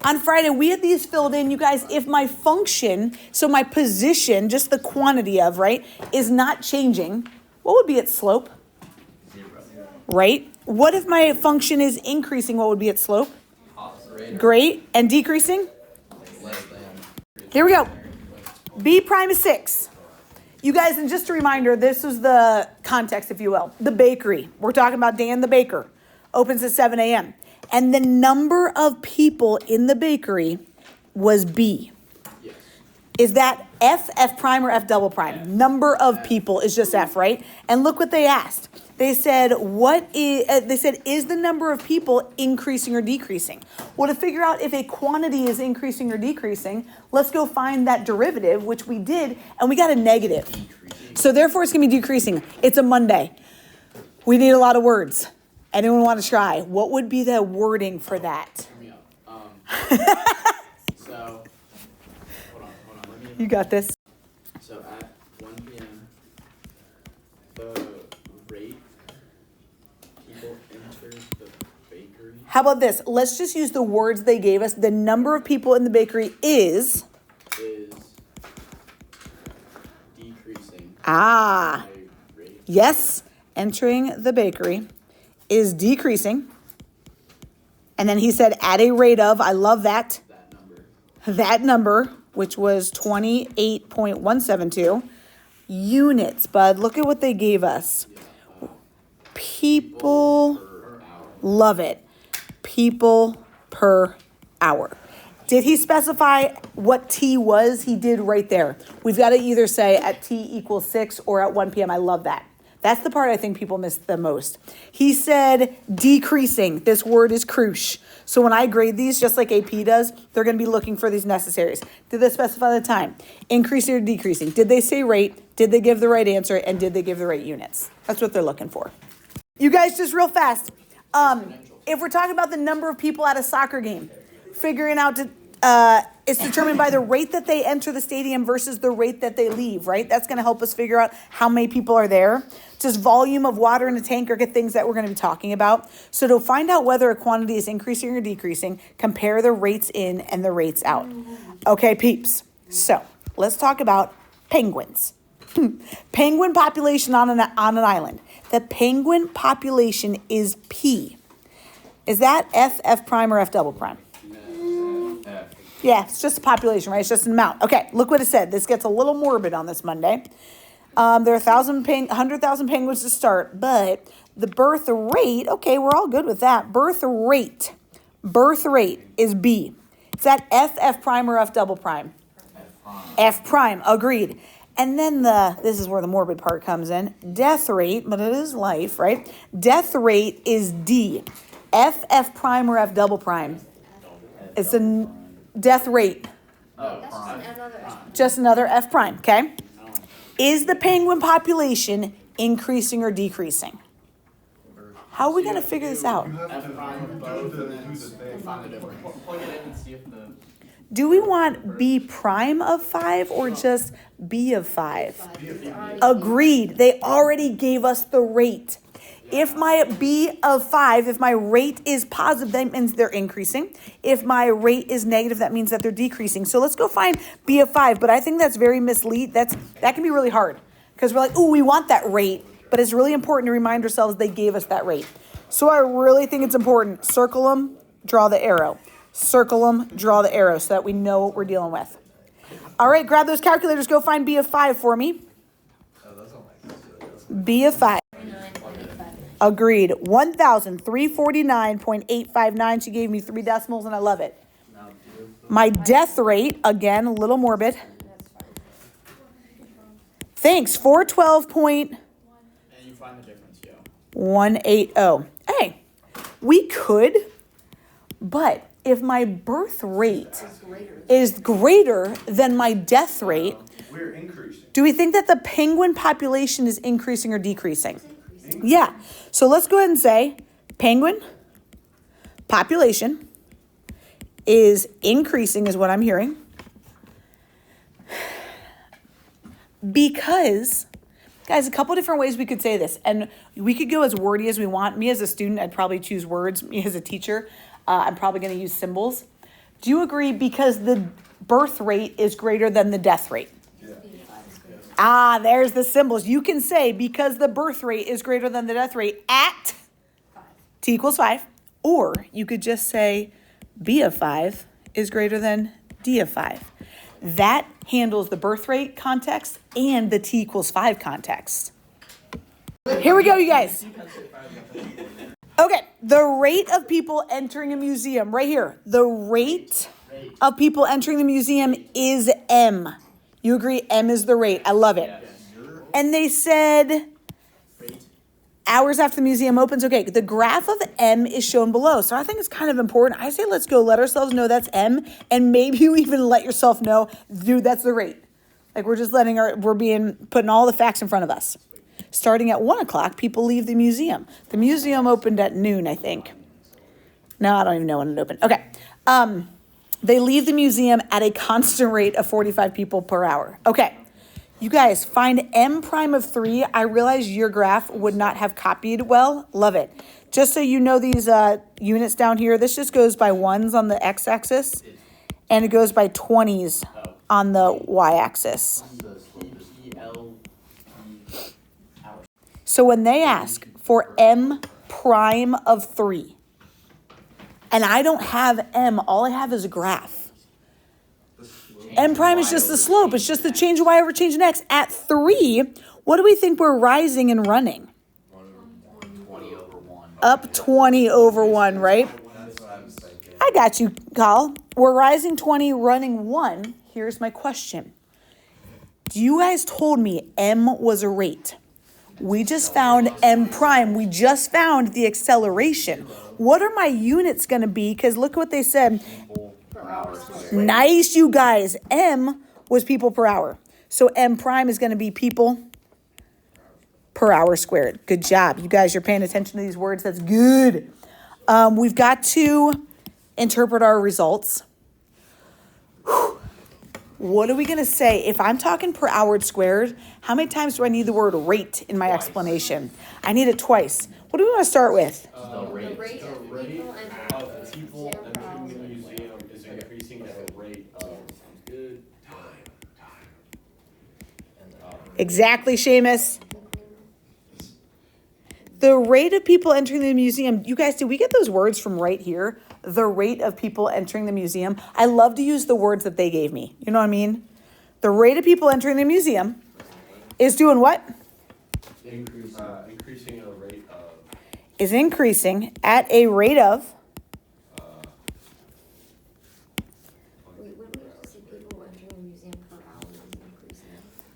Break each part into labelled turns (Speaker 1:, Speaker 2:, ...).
Speaker 1: On Friday, we had these filled in. You guys, if my function, so my position, just the quantity of, right, is not changing, what would be its slope?
Speaker 2: 0.
Speaker 1: Right? What if my function is increasing? What would be its slope? Great. And decreasing?
Speaker 2: Less than.
Speaker 1: Here we go. B prime is 6. You guys, and just a reminder, this is the context, if you will. The bakery. We're talking about Dan the baker. Opens at 7 a.m. And the number of people in the bakery was B.
Speaker 2: Yes.
Speaker 1: Is that F prime, or F double prime? F. Number of people is just F, right? And look what they asked. They said, is the number of people increasing or decreasing? Well, to figure out if a quantity is increasing or decreasing, let's go find that derivative, which we did, and we got a negative. So therefore, it's going to be decreasing. It's a Monday. We need a lot of words. Anyone want to try? What would be the wording for that?
Speaker 2: So, hold on.
Speaker 1: You got this.
Speaker 2: So at 1 p.m., the rate people enter the bakery.
Speaker 1: How about this? Let's just use the words they gave us. The number of people in the bakery is
Speaker 2: Decreasing.
Speaker 1: Ah.
Speaker 2: By rate.
Speaker 1: Yes, entering the bakery is decreasing. And then he said at a rate of, I love that. That number, which was 28.172 units. Bud, look at what they gave us. People, love it. People per hour. Did he specify what T was? He did right there. We've got to either say at T equals 6 or at 1 p.m. I love that. That's the part I think people miss the most. He said decreasing. This word is crucial. So when I grade these, just like AP does, they're going to be looking for these necessaries. Did they specify the time? Increasing or decreasing? Did they say rate? Did they give the right answer? And did they give the right units? That's what they're looking for. You guys, just real fast. If we're talking about the number of people at a soccer game, figuring out it's determined by the rate that they enter the stadium versus the rate that they leave, right? That's going to help us figure out how many people are there. Just volume of water in a tank are things that we're going to be talking about. So to find out whether a quantity is increasing or decreasing, compare the rates in and the rates out. Okay, peeps. So let's talk about penguins. Penguin population on an island. The penguin population is P. Is that F prime, or F double prime? Yeah, it's just a population, right? It's just an amount. Okay, look what it said. This gets a little morbid on this Monday. There are 100,000 penguins to start, but the birth rate, okay, we're all good with that. Birth rate is B. Is that F prime, or F double prime?
Speaker 2: F prime.
Speaker 1: F prime, agreed. And then this is where the morbid part comes in. Death rate, but it is life, right? Death rate is D. F prime, or F double prime? It's a death rate. Just another F prime, okay? Is the penguin population increasing or decreasing? How are we going to figure this out?
Speaker 2: F prime of both, and then find the difference. Plug it in and see if the...
Speaker 1: Do we want B prime of 5 or just B of 5? Agreed. They already gave us the rate. If my B of 5, if my rate is positive, that means they're increasing. If my rate is negative, that means that they're decreasing. So let's go find B of 5. But I think that's very mislead. That can be really hard because we're like, ooh, we want that rate. But it's really important to remind ourselves they gave us that rate. So I really think it's important. Circle them, draw the arrow. Circle them, draw the arrow so that we know what we're dealing with. All right, grab those calculators. Go find B of 5 for me. B of 5. Agreed. 1,349.859. She gave me 3 decimals, and I love it. My death rate, again, a little morbid. Thanks. 412.
Speaker 2: And you find the difference, yo.
Speaker 1: 180. Hey, we could, but if my birth rate is greater than my death rate,
Speaker 3: we're increasing.
Speaker 1: Do we think that the penguin population is increasing or decreasing? Yeah. So let's go ahead and say penguin population is increasing is what I'm hearing. Because, guys, a couple different ways we could say this. And we could go as wordy as we want. Me as a student, I'd probably choose words. Me as a teacher, I'm probably going to use symbols. Do you agree because the birth rate is greater than the death rate? Ah, there's the symbols. You can say because the birth rate is greater than the death rate at t equals 5. Or you could just say b of 5 is greater than d of 5. That handles the birth rate context and the t equals 5 context. Here we go, you guys. Okay, the rate of people entering a museum, right here. The rate of people entering the museum is M. You agree M is the rate. I love it. And they said hours after the museum opens. Okay, the graph of M is shown below. So I think it's kind of important. I say let's go let ourselves know that's M. And maybe you even let yourself know, dude, that's the rate. Like we're just putting all the facts in front of us. Starting at 1 o'clock, people leave the museum. The museum opened at noon, I think. No, I don't even know when it opened. Okay. They leave the museum at a constant rate of 45 people per hour. Okay. You guys, find M prime of 3. I realize your graph would not have copied well. Love it. Just so you know these units down here, this just goes by ones on the x-axis, and it goes by 20s on the y-axis. So when they ask for M prime of 3, and I don't have M, all I have is a graph. M prime is just the slope. It's just the change of y over change in x. At 3, what do we think we're rising and running?
Speaker 2: 20 over 1.
Speaker 1: Up 20 over 1, right? I got you, Kyle. We're rising 20, running 1. Here's my question. You guys told me M was a rate. We just found M prime. We just found the acceleration. What are my units going to be? Because look what they said. Nice, you guys. M was people per hour. So M prime is going to be people per hour squared. Good job. You guys, you're paying attention to these words. That's good. We've got to interpret our results. What are we going to say? If I'm talking per hour squared, how many times do I need the word rate in my explanation? I need it twice. What do we want to start with?
Speaker 2: The rate of people entering the museum is increasing at the rate of time.
Speaker 1: Exactly, Seamus. The rate of people entering the museum. You guys, did we get those words from right here? The rate of people entering the museum. I love to use the words that they gave me. You know what I mean? The rate of people entering the museum is doing what?
Speaker 2: Increasing at a rate of.
Speaker 1: Is increasing at a rate of.
Speaker 3: Wait, when we have to see people entering the museum per hour is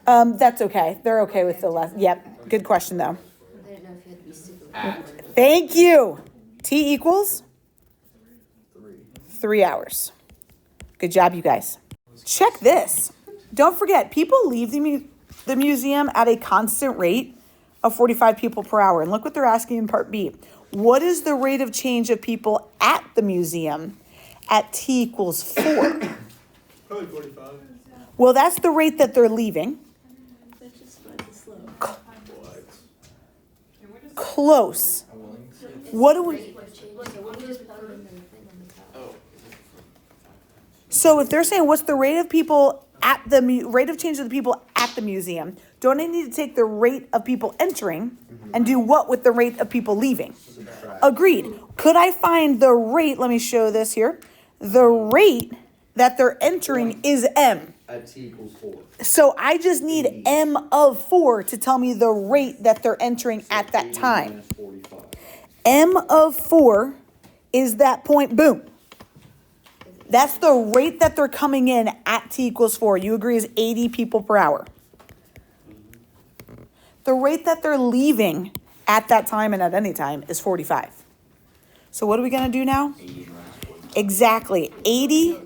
Speaker 3: increasing?
Speaker 1: That's okay. They're okay with the less. Yep. Good question though.
Speaker 3: I didn't know if you had to be super.
Speaker 1: Thank you. T equals 3 hours. Good job, you guys. Check this. Don't forget, people leave the museum at a constant rate of 45 people per hour. And look what they're asking in part B. What is the rate of change of people at the museum at t equals 4?
Speaker 2: Probably 45.
Speaker 1: Well, that's the rate that they're leaving. Close. What do we... So if they're saying what's the rate of people at the rate of change of the people at the museum, don't I need to take the rate of people entering and do what with the rate of people leaving? Agreed. Could I find the rate? Let me show this here. The rate that they're entering is M.
Speaker 4: At t equals 4.
Speaker 1: So I just need M of 4 to tell me the rate that they're entering at that time.
Speaker 4: 45.
Speaker 1: M of 4 is that point, boom. That's the rate that they're coming in at t equals 4. You agree is 80 people per hour. The rate that they're leaving at that time and at any time is 45. So what are we going to do now? Exactly. 80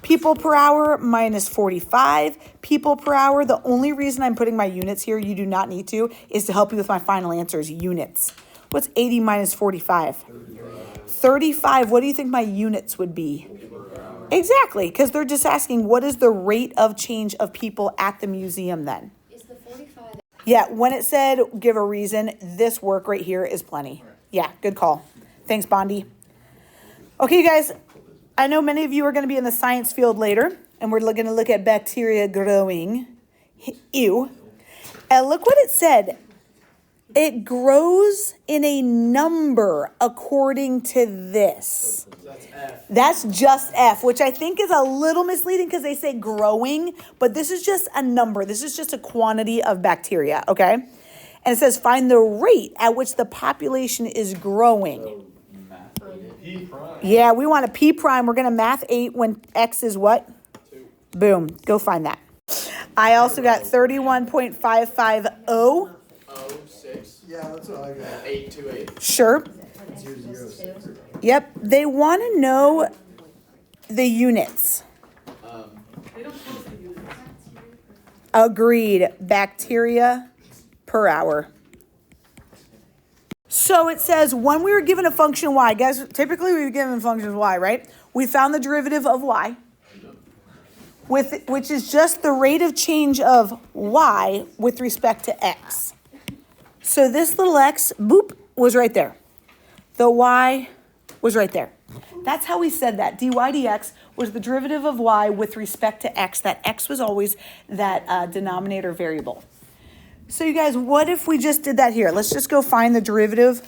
Speaker 1: people per hour minus 45 people per hour. The only reason I'm putting my units here, you do not need to, is to help you with my final answers, units. What's 80 minus 45? 35. What do you think my units would be? Exactly, because they're just asking what is the rate of change of people at the museum then?
Speaker 3: Is the 45?
Speaker 1: Yeah, when it said give a reason, this work right here is plenty. Yeah, good call. Thanks, Bondi. Okay, you guys, I know many of you are going to be in the science field later, and we're going to look at bacteria growing. Ew. And look what it said. It grows in a number according to this.
Speaker 2: That's F.
Speaker 1: That's just F, which I think is a little misleading because they say growing, but this is just a number. This is just a quantity of bacteria, okay? And it says find the rate at which the population is growing.
Speaker 2: P prime.
Speaker 1: Yeah, we want a P prime. We're going to math 8 when X is what?
Speaker 2: 2.
Speaker 1: Boom. Go find that. I also got 31.550.
Speaker 2: Oh, 6.
Speaker 4: Yeah, that's what I got.
Speaker 2: 828.
Speaker 1: Sure.
Speaker 4: 006.
Speaker 1: Yep. They want to know the units. Agreed. Bacteria per hour. So it says when we were given a function y, guys, typically we've given functions y, right? We found the derivative of y, which is just the rate of change of y with respect to x. So this little x, boop, was right there. The y was right there. That's how we said that. dy dx was the derivative of y with respect to x. That x was always that denominator variable. So you guys, what if we just did that here? Let's just go find the derivative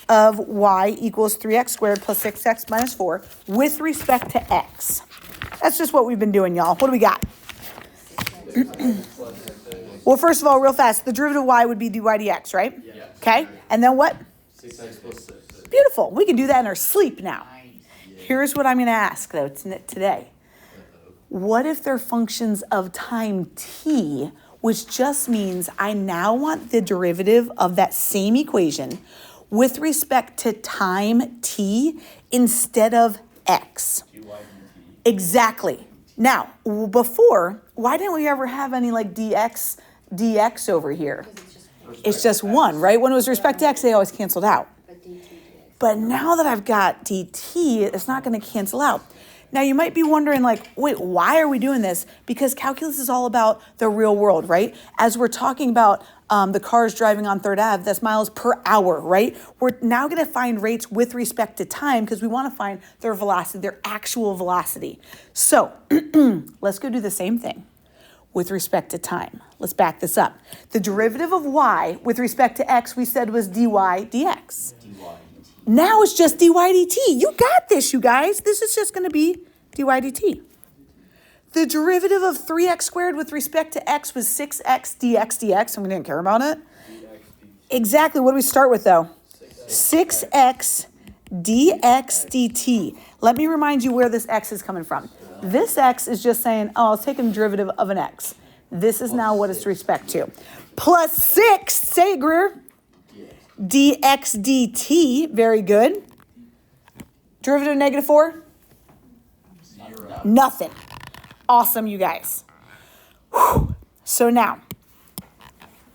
Speaker 1: of y equals 3x squared plus 6x minus 4 with respect to x. That's just what we've been doing, y'all. What do we got? Well, first of all, real fast, the derivative of y would be dy dx, right?
Speaker 2: Yeah.
Speaker 1: Okay, and then what?
Speaker 2: 6x plus 6.
Speaker 1: Beautiful. We can do that in our sleep now. Here's what I'm going to ask, though, today. What if they're functions of time t, which just means I now want the derivative of that same equation with respect to time t instead of x? Exactly. Now, before, why didn't we ever have any like dx over here? It's just one, right? When it was respect to x, they always canceled out. But now that I've got dt, it's not going to cancel out. Now, you might be wondering, like, wait, why are we doing this? Because calculus is all about the real world, right? As we're talking about the cars driving on 3rd Ave, that's miles per hour, right? We're now going to find rates with respect to time because we want to find their velocity, their actual velocity. So let's go do the same thing with respect to time. Let's back this up. The derivative of y with respect to x we said was dy dx. Now it's just dy dt. You got this, you guys. This is just going to be dy dt. The derivative of 3x squared with respect to x was 6x dx dx, and we didn't care about it. Exactly. What do we start with, though? 6x dx dt. Let me remind you where this x is coming from. This x is just saying, oh, I'll take a derivative of an x. This is now what it's respect to. Plus 6, say it, Greer. Dx dt, very good. Derivative of -4?
Speaker 2: 0.
Speaker 1: Nothing. Awesome, you guys. Whew. So now,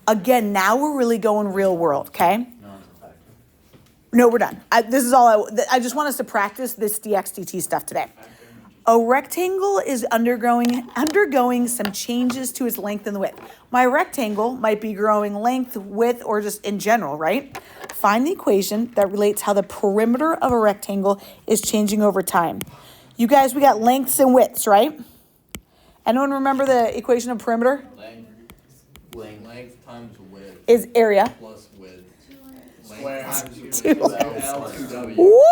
Speaker 1: again, now we're really going real world, okay? No, we're done. This is all I just want us to practice this dx dt stuff today. A rectangle is undergoing some changes to its length and width. My rectangle might be growing length, width, or just in general, right? Find the equation that relates how the perimeter of a rectangle is changing over time. You guys, we got lengths and widths, right? Anyone remember the equation of perimeter?
Speaker 2: Length times width
Speaker 1: Is area.
Speaker 2: plus width. Square times
Speaker 1: 2.
Speaker 2: L2W.
Speaker 1: Woo!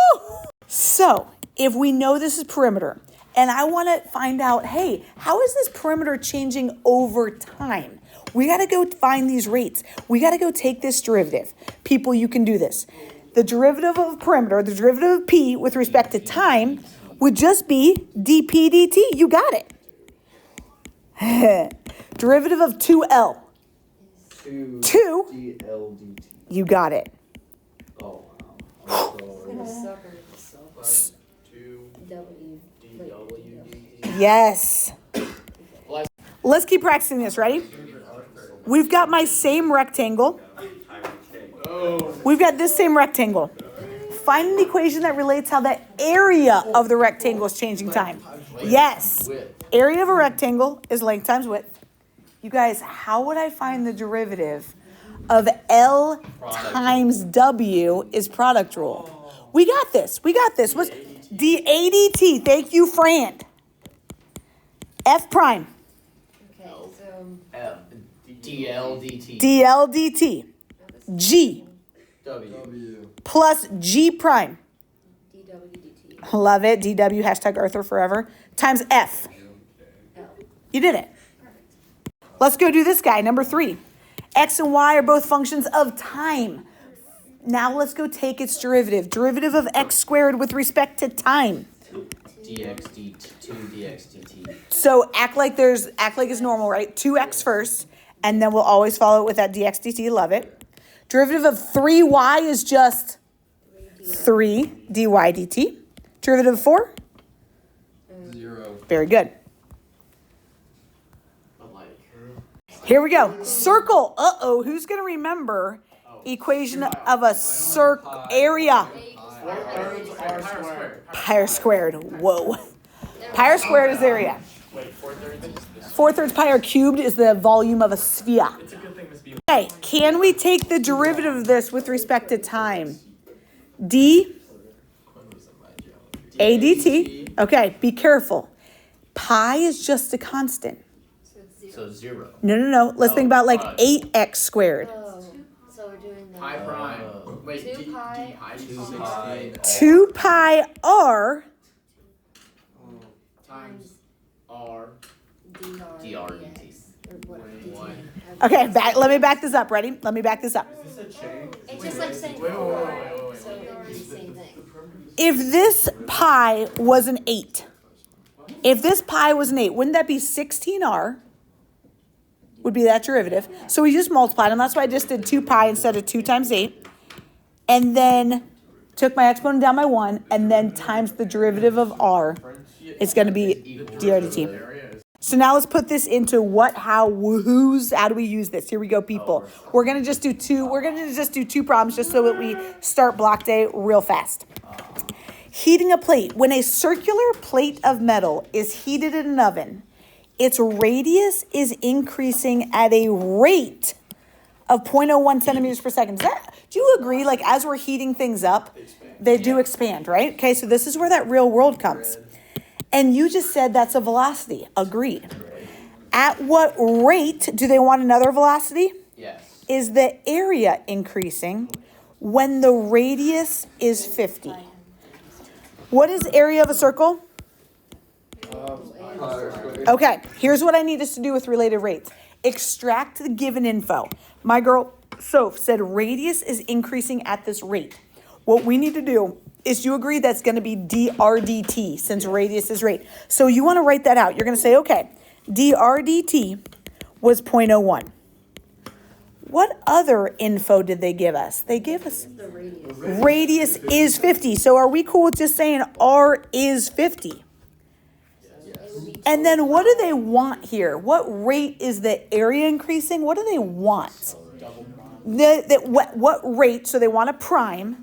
Speaker 1: So, if we know this is perimeter, and I want to find out, hey, how is this perimeter changing over time? We got to go find these rates. We got to go take this derivative. People, you can do this. The derivative of perimeter, the derivative of p with respect to time would just be dp dt. You got it. Derivative of 2L. 2.
Speaker 4: DL DT.
Speaker 1: You got it.
Speaker 4: Oh, wow.
Speaker 1: Yes. Let's keep practicing this. Ready? We've got my same rectangle. We've got this same rectangle. Find an equation that relates how the area of the rectangle is changing time. Yes. Area of a rectangle is length times width. You guys, how would I find the derivative of L times W is product rule? We got this. We got this. d/ADT. Thank you, Fran. F prime.
Speaker 3: Okay, so.
Speaker 4: DLDT.
Speaker 1: dl/dt. G
Speaker 4: W.
Speaker 1: plus G prime.
Speaker 3: DWDT.
Speaker 1: Love it. DW hashtag Arthur forever. Times F.
Speaker 3: L.
Speaker 1: You did it. Let's go do this guy, number 3. X and Y are both functions of time. Now let's go take its derivative. Derivative of x squared with respect to time.
Speaker 4: DXDT.
Speaker 1: So act like it's normal, right? 2x first, and then we'll always follow it with that dx dt. Love it. Derivative of 3y is just 3 dy dt. Derivative of 4?
Speaker 4: 0.
Speaker 1: Very good.
Speaker 2: But like,
Speaker 1: Here we go. Circle. Uh-oh. Who's going to remember equation of a circle area?
Speaker 2: 4/3 r squared.
Speaker 1: Pi r squared. Whoa. Pi r squared is area.
Speaker 2: Wait, 4/3 is this.
Speaker 1: 4/3 pi r cubed is the volume of a sphere.
Speaker 2: It's a good thing Miss B.
Speaker 1: Okay, can we take the derivative of this with respect to time? D A dt. Okay, be careful. Pi is just a constant.
Speaker 3: So it's 0.
Speaker 4: So 0.
Speaker 1: No. Let's think about like 8x squared.
Speaker 3: Oh, so we're doing the.
Speaker 2: Pi prime. Wait,
Speaker 3: 2 pi.
Speaker 4: 2 pi.
Speaker 1: 2 pi r
Speaker 2: times r.
Speaker 4: DRDT.
Speaker 3: Or what?
Speaker 2: One.
Speaker 1: Okay, let me back this up. Ready? Let me back this up.
Speaker 2: Is this a chain?
Speaker 3: It's just like saying
Speaker 2: Wait.
Speaker 3: 4, so it's the same thing.
Speaker 1: If this pi was an 8, wouldn't that be 16r? Would be that derivative. So we just multiplied, and that's why I just did 2 pi instead of 2 times 8. And then took my exponent down by 1, and then times the derivative of r. It's going to be dr dt. So now let's put this into what, how, who's, how do we use this? Here we go, people. We're going to just do 2 problems just so that we start block day real fast. Heating a plate. When a circular plate of metal is heated in an oven, its radius is increasing at a rate of 0.01 centimeters per second. Do you agree, like as we're heating things up, they do expand, right? Okay, so this is where that real world comes. And you just said that's a velocity. Agreed. At what rate do they want another velocity?
Speaker 4: Yes.
Speaker 1: Is the area increasing when the radius is 50? What is area of a circle? Okay, here's what I need us to do with related rates. Extract the given info. My girl, Soph, said radius is increasing at this rate. What we need to do is you agree that's going to be dr dt since radius is rate. So you want to write that out. You're going to say, okay, dr dt was 0.01. What other info did they give us? They gave us
Speaker 3: The radius.
Speaker 1: radius is 50. So are we cool with just saying r is 50? And then what do they want here? What rate is the area increasing? What do they want? What rate? So they want a prime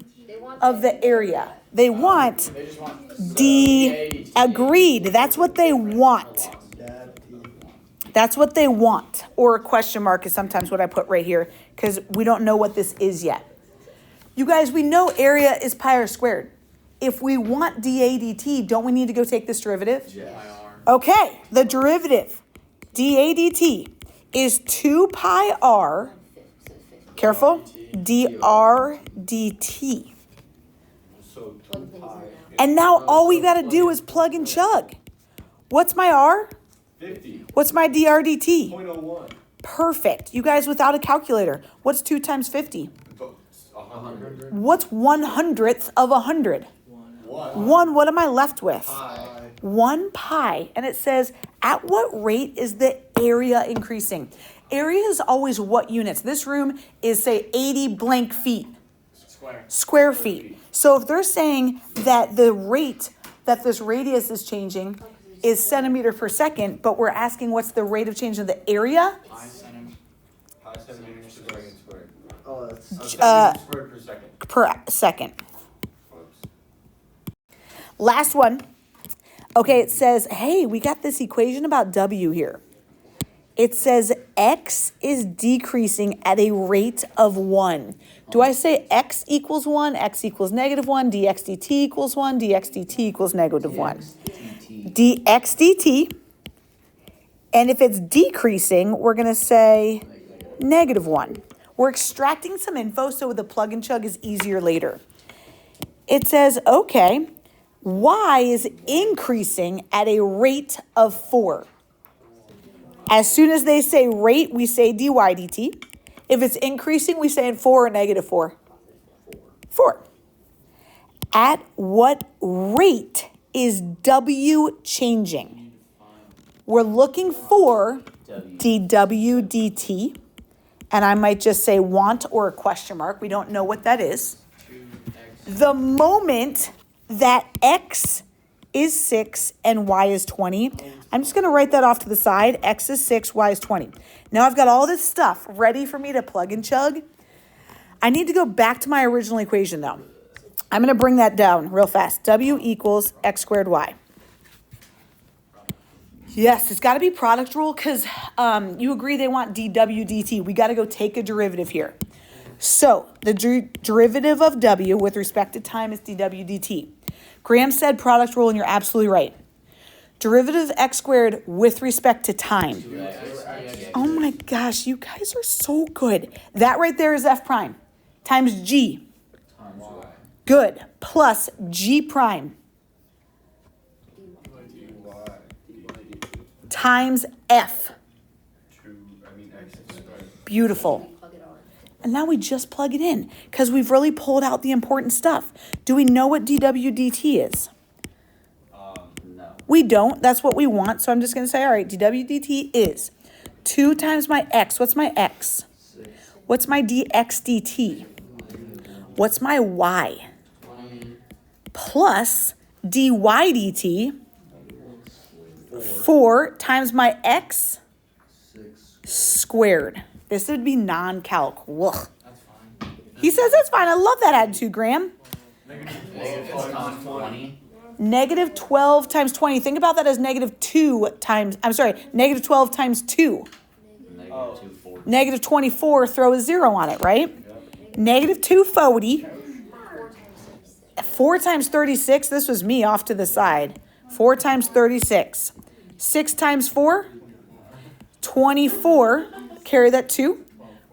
Speaker 1: of the area. They want D. Agreed. That's what they want. That's what they want. Or a question mark is sometimes what I put right here because we don't know what this is yet. You guys, we know area is pi r squared. If we want dA dt, don't we need to go take this derivative?
Speaker 4: Yes.
Speaker 1: Okay, the derivative, dA dt, is 2 pi r, careful, dr dt.
Speaker 4: So 2 pi.
Speaker 1: And now all we got to do is plug and chug. What's my r?
Speaker 2: 50.
Speaker 1: What's my dr dt?
Speaker 2: 0.01.
Speaker 1: Perfect. You guys without a calculator. What's 2 times 50?
Speaker 2: 100.
Speaker 1: What's 1/100th of 100?
Speaker 2: 1.
Speaker 1: 1, what am I left with?
Speaker 2: Pi.
Speaker 1: 1 pi. And it says, at what rate is the area increasing? Area is always what units? This room is, say, 80 blank feet. Square feet. So if they're saying that the rate that this radius is changing is centimeter per second, but we're asking what's the rate of change of the area?
Speaker 2: Pi centimeters squared.
Speaker 4: Oh, that's
Speaker 2: Centimeters squared per second.
Speaker 1: Per second. Last one. Okay, it says, hey, we got this equation about W here. It says x is decreasing at a rate of 1. Do I say x equals 1, x equals -1, dx dt equals 1, dx dt equals -1? dx dt. And if it's decreasing, we're going to say -1. We're extracting some info so the plug and chug is easier later. It says, okay, y is increasing at a rate of 4. As soon as they say rate, we say dy dt. If it's increasing, we say in 4 or -4. 4. At what rate is w changing? We're looking for dw dt, and I might just say want or a question mark. We don't know what that is. The moment that x is 6 and y is 20, I'm just going to write that off to the side. X is 6, y is 20. Now I've got all this stuff ready for me to plug and chug. I need to go back to my original equation, though. I'm going to bring that down real fast. W equals x squared y. Yes, it's got to be product rule because you agree they want dw dt. We got to go take a derivative here. So the derivative of w with respect to time is dw dt. Graham said product rule, and you're absolutely right. Derivative of x squared with respect to time. Oh my gosh, you guys are so good. That right there is f prime times g. Good. Plus g prime times f. Beautiful. And now we just plug it in because we've really pulled out the important stuff. Do we know what dw dt is?
Speaker 4: No.
Speaker 1: We don't. That's what we want. So I'm just going to say, all right, dw dt is 2 times my x. What's my x?
Speaker 4: 6.
Speaker 1: What's my dx dt? What's my y?
Speaker 4: 20.
Speaker 1: Plus dy dt, 4 times my x
Speaker 4: 6.
Speaker 1: squared. This would be non-calc. Ugh.
Speaker 4: That's fine.
Speaker 1: He says that's fine. I love that attitude, Graham.
Speaker 4: -12 times 20.
Speaker 1: -12 times 20. Think about that as -2 times, I'm sorry, -12 times 2.
Speaker 4: -240.
Speaker 1: -24, throw a 0 on it, right? -240. 4 times 36, this was me off to the side. 4 times 36. 6 times 4, 24. Carry that 2.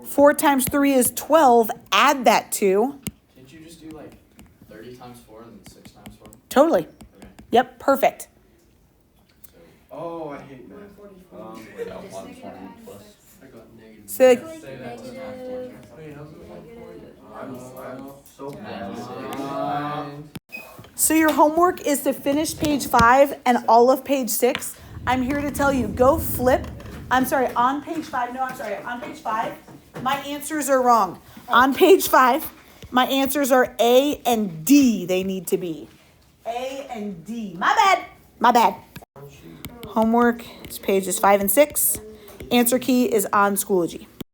Speaker 1: 4 times 3 is 12. Add that 2.
Speaker 4: Can't you just do like 30 times 4 and then 6 times 4?
Speaker 1: Totally.
Speaker 4: Okay.
Speaker 1: Yep, perfect.
Speaker 2: Oh, I hate math.
Speaker 4: 120 plus.
Speaker 2: I got negative.
Speaker 1: So,
Speaker 2: Say that to math. I'm so bad.
Speaker 1: so your homework is to finish page 5 and all of page 6. I'm here to tell you, go flip. I'm sorry, on page 5. No, I'm sorry. On page 5, my answers are wrong. On page 5, my answers are A and D. They need to be A and D. My bad. My bad. Homework is pages 5 and 6. Answer key is on Schoology.